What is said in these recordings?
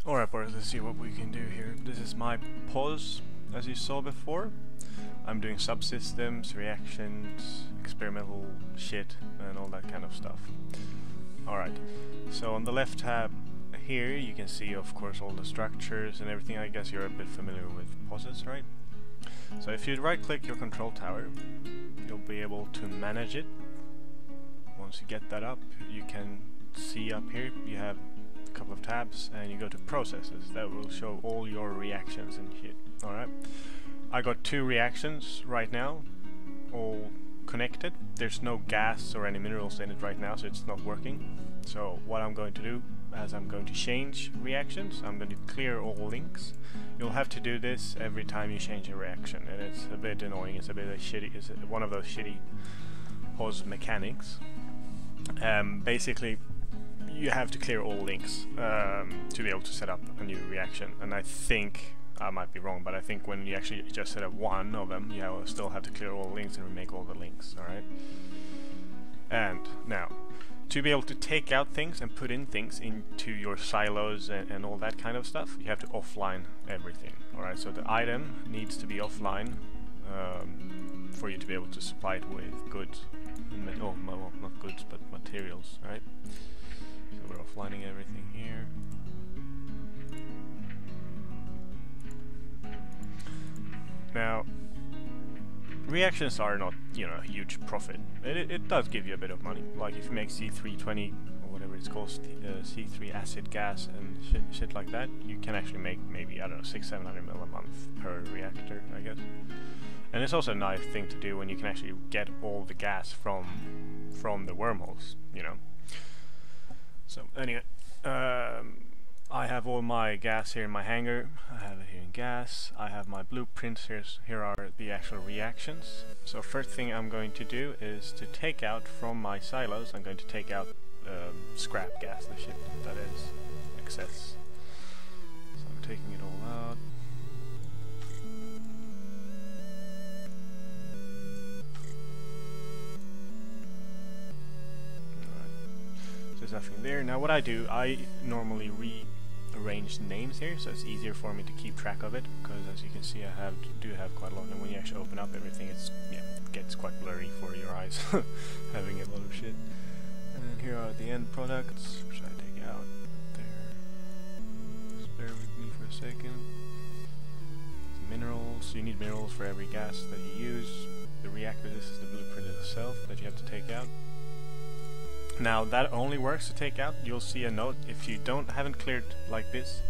Alright Boris, let's see what we can do here. This is my pause, as you saw before. I'm doing subsystems, reactions, experimental shit, and all that kind of stuff. Alright, so on the left tab here you can see of course all the structures and everything. I guess you're a bit familiar with pauses, right? So if you right click your control tower, you'll be able to manage it. Once you get that up, you can see up here you have a couple of tabs and you go to processes. That will show all your reactions and shit. Alright, I got 2 reactions right now, all connected. There's no gas or any minerals in it right now, so it's not working. So what I'm going to do, as I'm going to change reactions, I'm going to clear all links. You'll have to do this every time you change a reaction, and it's a bit annoying. It's a bit of shitty. It's one of those shitty pause mechanics. Basically, you have to clear all links to be able to set up a new reaction. And I think, I might be wrong, but I think when you actually just set up one of them, you still have to clear all the links and remake all the links. Alright? And now, to be able to take out things and put in things into your silos and all that kind of stuff, you have to offline everything. Alright, so the item needs to be offline for you to be able to supply it with goods. Oh, well, not goods, but materials, right? So we're offlining everything here. Now, reactions are not, you know, a huge profit. It does give you a bit of money. Like if you make C320 or whatever it's called, C3 acid gas and shit like that, you can actually make maybe, I don't know, 600-700 mil a month per reactor, I guess. And it's also a nice thing to do when you can actually get all the gas from the wormholes, you know. So anyway, I have all my gas here in my hangar. I have it here in gas. I have my blueprints. Here are the actual reactions. So first thing I'm going to do is to take out from my silos, I'm going to take out scrap gas, the shit that is excess. So I'm taking it all out. There's nothing there. Now what I do, I normally rearrange names here, so it's easier for me to keep track of it, because as you can see I do have quite a lot, and when you actually open up everything, it gets quite blurry for your eyes, having a lot of shit. And then here are the end products, which I take out there. Just bear with me for a second. Minerals, you need minerals for every gas that you use. The reactor, this is the blueprint itself that you have to take out. Now that only works to take out. You'll see a note if you haven't cleared like this.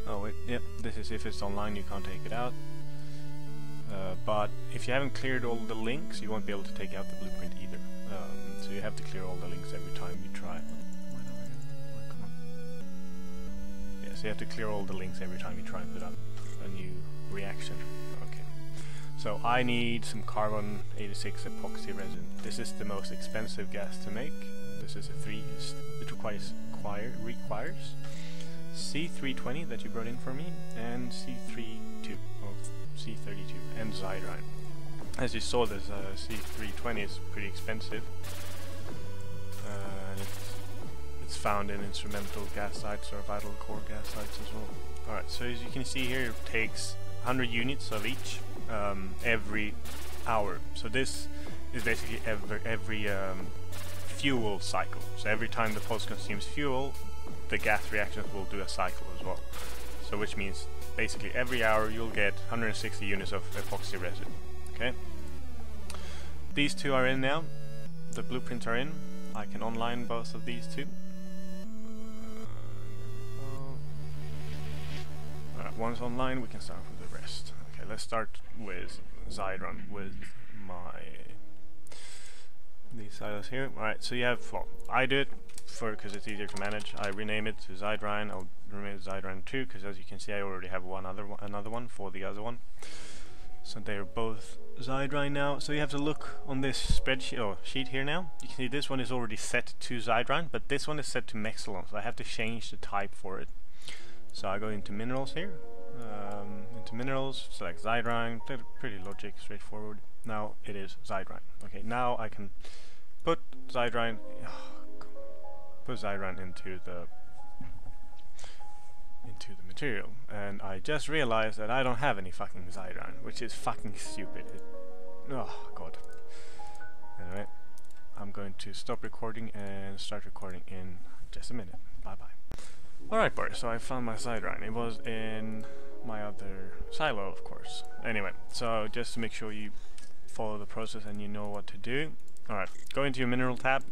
Oh wait, yep, this is if it's online, you can't take it out. But if you haven't cleared all the links, you won't be able to take out the blueprint either. So you have to clear all the links every time you try. Come on. Yeah, so you have to clear all the links every time you try and put up a new reaction. Okay. So I need some carbon 86 epoxy resin. This is the most expensive gas to make. This is a 3. It requires C320 that you brought in for me, and C32 or C32 and Zydrine. As you saw, this C320 is pretty expensive, and it's found in instrumental gas sites or vital core gas sites as well. Alright, so as you can see here, it takes 100 units of each every hour. So this is basically every fuel cycle. So every time the pulse consumes fuel, the gas reactions will do a cycle as well. So which means basically every hour you'll get 160 units of epoxy resin. Okay. These two are in now. The blueprints are in. I can online both of these two. Alright, once online, we can start with the rest. Okay, let's start with Zydrine with these silos here. Alright, so you have, well, I do it because it's easier to manage. I rename it to Zydrine. I'll rename it Zydrine 2 because as you can see I already have another one for the other one. So they're both Zydrine now. So you have to look on this spreadsheet or sheet here now. You can see this one is already set to Zydrine, but this one is set to Mexilon, so I have to change the type for it. So I go into minerals here. Into minerals, select Zydrine. Pretty logic, straightforward. Now it is Zydrine. Okay, now I can put Zydrine into material, and I just realized that I don't have any fucking Zydrine, which is fucking stupid. Oh god. Anyway, I'm going to stop recording and start recording in just a minute. Bye bye. Alright Boris, so I found my Zydrine. It was in my other silo, of course. Anyway, so just to make sure you follow the process and you know what to do. Alright, go into your mineral tab,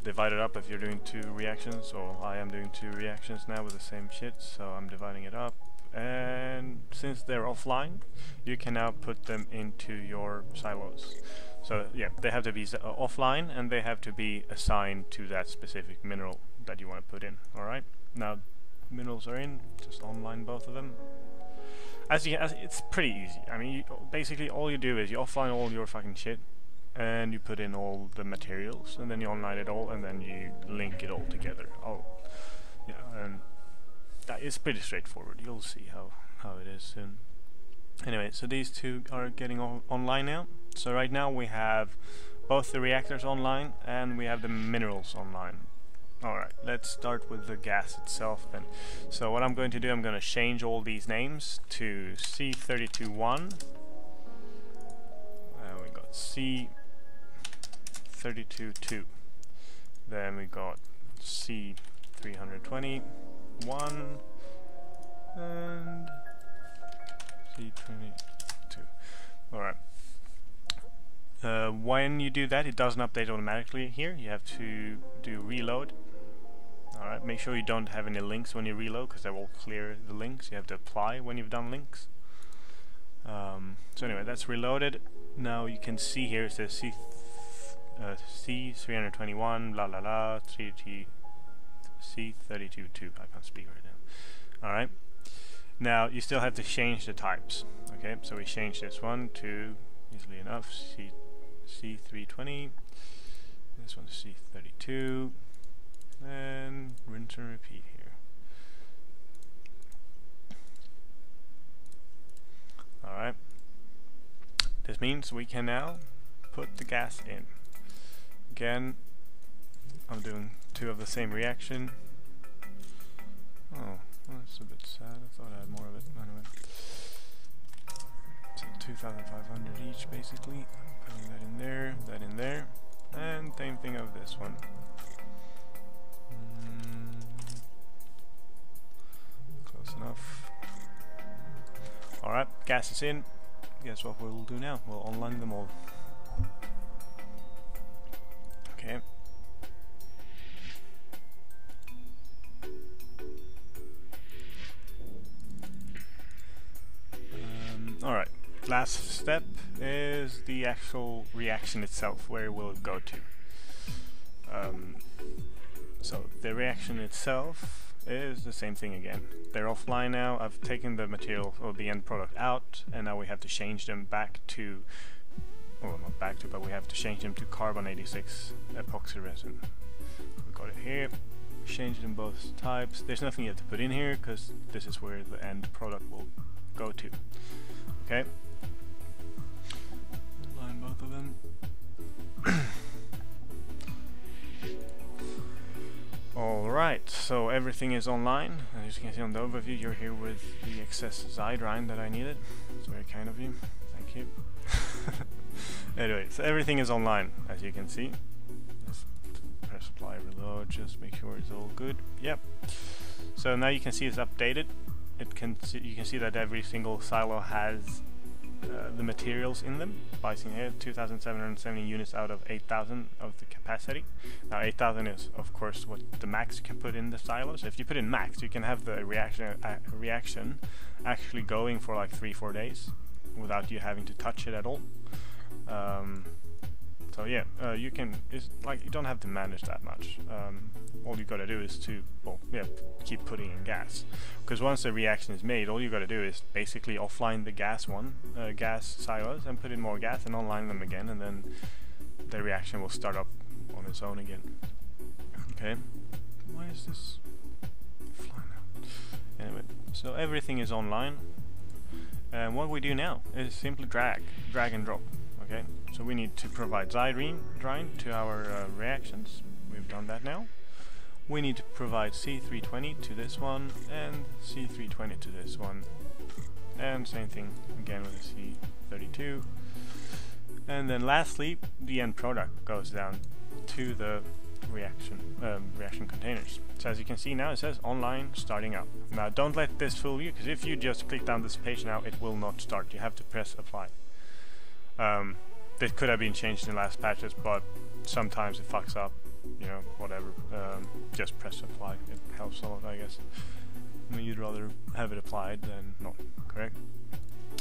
divide it up if you're doing 2 reactions, or I am doing 2 reactions now with the same shit, so I'm dividing it up. And since they're offline, you can now put them into your silos. So yeah, they have to be offline, and they have to be assigned to that specific mineral that you want to put in. Alright, now minerals are in, just online both of them. It's pretty easy. I mean, basically all you do is you offline all your fucking shit, and you put in all the materials, and then you online it all, and then you link it all together. Oh, yeah, and that is pretty straightforward. You'll see how it is soon. Anyway, so these 2 are getting online now. So right now we have both the reactors online, and we have the minerals online. Alright, let's start with the gas itself then. So what I'm going to do, I'm going to change all these names to C32-1. We got C32-2. Then we got C320-1 and C22. Alright. When you do that, it doesn't update automatically here. You have to do reload. Alright, make sure you don't have any links when you reload, because that will clear the links. You have to apply when you've done links. So anyway, that's reloaded. Now you can see here it says C321 la la la C32-2. I can't speak right now. Alright. Now you still have to change the types. Okay, so we change this one to, easily enough, C320. This one to C32. And rinse and repeat here. Alright. This means we can now put the gas in. Again, I'm doing 2 of the same reaction. Oh, that's a bit sad. I thought I had more of it. Anyway. So 2,500 each basically. Putting that in there, and same thing of this one. Close enough. Alright, gas is in. Guess what we'll do now? We'll online them all. Okay. Alright, last step is the actual reaction itself. Where will it go to? So the reaction itself is the same thing again. They're offline now. I've taken the material or the end product out, and now we have to change them back to, well, not back to, but we have to change them to carbon 86 epoxy resin. We got it here. Change them both types. There's nothing you have to put in here because this is where the end product will go to. Okay. Line both of them. Alright, so everything is online. As you can see on the overview, you're here with the excess Zydrine that I needed. It's very kind of you. Thank you. Anyway, so everything is online, as you can see. Just press apply, reload, just make sure it's all good. Yep. So now you can see it's updated. You can see that every single silo has the materials in them. By seeing here, 2,770 units out of 8,000 of the capacity. Now 8,000 is of course what the max you can put in the silos. If you put in max, you can have the reaction actually going for like 3-4 days without you having to touch it at all. So yeah, you can. It's like you don't have to manage that much. All you gotta do is to, well, yeah, keep putting in gas. Because once the reaction is made, all you gotta do is basically offline the gas silos and put in more gas and online them again, and then the reaction will start up on its own again. Okay. Why is this flying out? Anyway, so everything is online, and what we do now is simply drag and drop. Okay, so we need to provide Zydrine to our reactions. We've done that now. We need to provide C320 to this one and C320 to this one, and same thing again with the C32. And then lastly, the end product goes down to the reaction containers. So as you can see now, it says online starting up. Now don't let this fool you, because if you just click down this page now, it will not start. You have to press apply. This could have been changed in the last patches, but sometimes it fucks up, you know, whatever. Just press apply, it helps a lot, I guess. I mean, you'd rather have it applied than not, correct?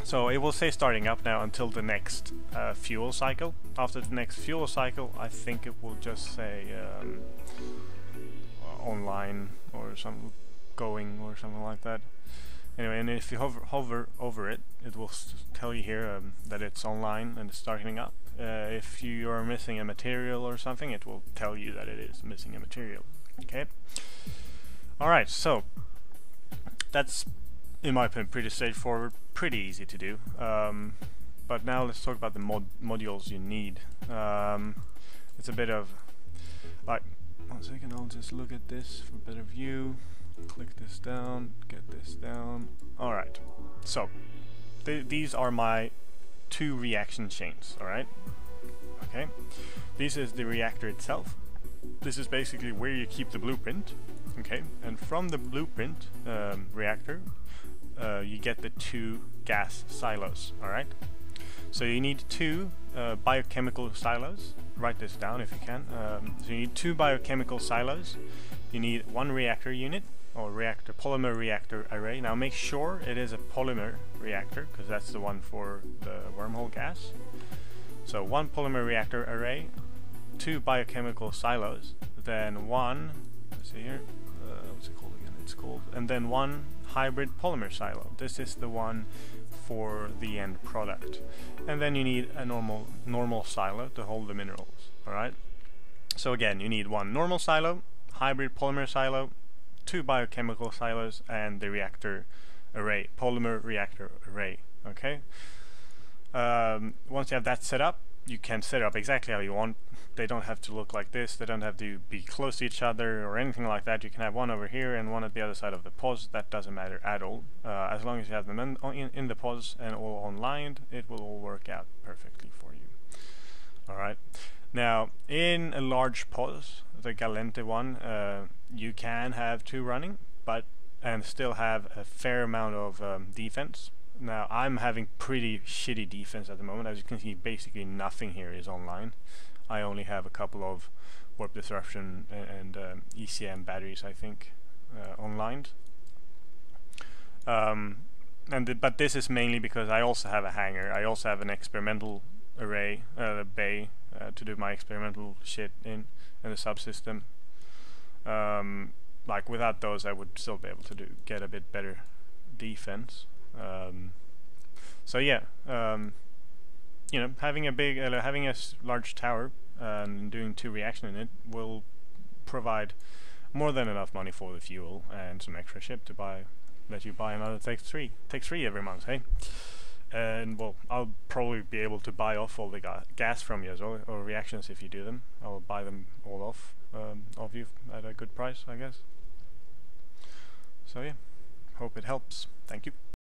So it will say starting up now until the next fuel cycle. After the next fuel cycle, I think it will just say online or some going or something like that. Anyway, and if you hover over it, it will tell you here that it's online and it's starting up. If you are missing a material or something, it will tell you that it is missing a material. Okay. Alright, so that's, in my opinion, pretty straightforward, pretty easy to do. But now let's talk about the modules you need. It's a bit of, like, 1 second, I'll just look at this for a better view. Click this down, get this down. Alright, so these are my 2 reaction chains, alright? Okay, this is the reactor itself. This is basically where you keep the blueprint, okay? And from the blueprint reactor, you get the 2 gas silos, alright? So you need 2 biochemical silos. Write this down if you can. So you need 2 biochemical silos. You need 1 reactor unit, or polymer reactor array. Now make sure it is a polymer reactor, because that's the one for the wormhole gas. So 1 polymer reactor array, 2 biochemical silos, then 1, let's see here, what's it called again? It's called, and then 1 hybrid polymer silo. This is the one for the end product. And then you need a normal silo to hold the minerals. Alright? So again, you need 1 normal silo, hybrid polymer silo, 2 biochemical silos, and the reactor array, polymer reactor array. Okay. Once you have that set up, you can set it up exactly how you want. They don't have to look like this. They don't have to be close to each other or anything like that. You can have one over here and one at the other side of the pos. That doesn't matter at all. As long as you have them in the pos and all online, it will all work out perfectly for you. All right. Now, in a large pos, the Galente one, you can have 2 running, and still have a fair amount of defense. Now, I'm having pretty shitty defense at the moment. As you can see, basically nothing here is online. I only have a couple of warp disruption and ECM batteries, I think, online. But this is mainly because I also have a hangar. I also have an experimental array, bay, to do my experimental shit in the subsystem. Like without those, I would still be able to get a bit better defense. So yeah, you know, having a large tower and doing 2 reaction in it will provide more than enough money for the fuel and some extra ship to let you buy another Take 3 every month, hey? And well, I'll probably be able to buy off all the gas from you as well, or reactions if you do them. I'll buy them all off of you at a good price, I guess. So yeah, hope it helps. Thank you.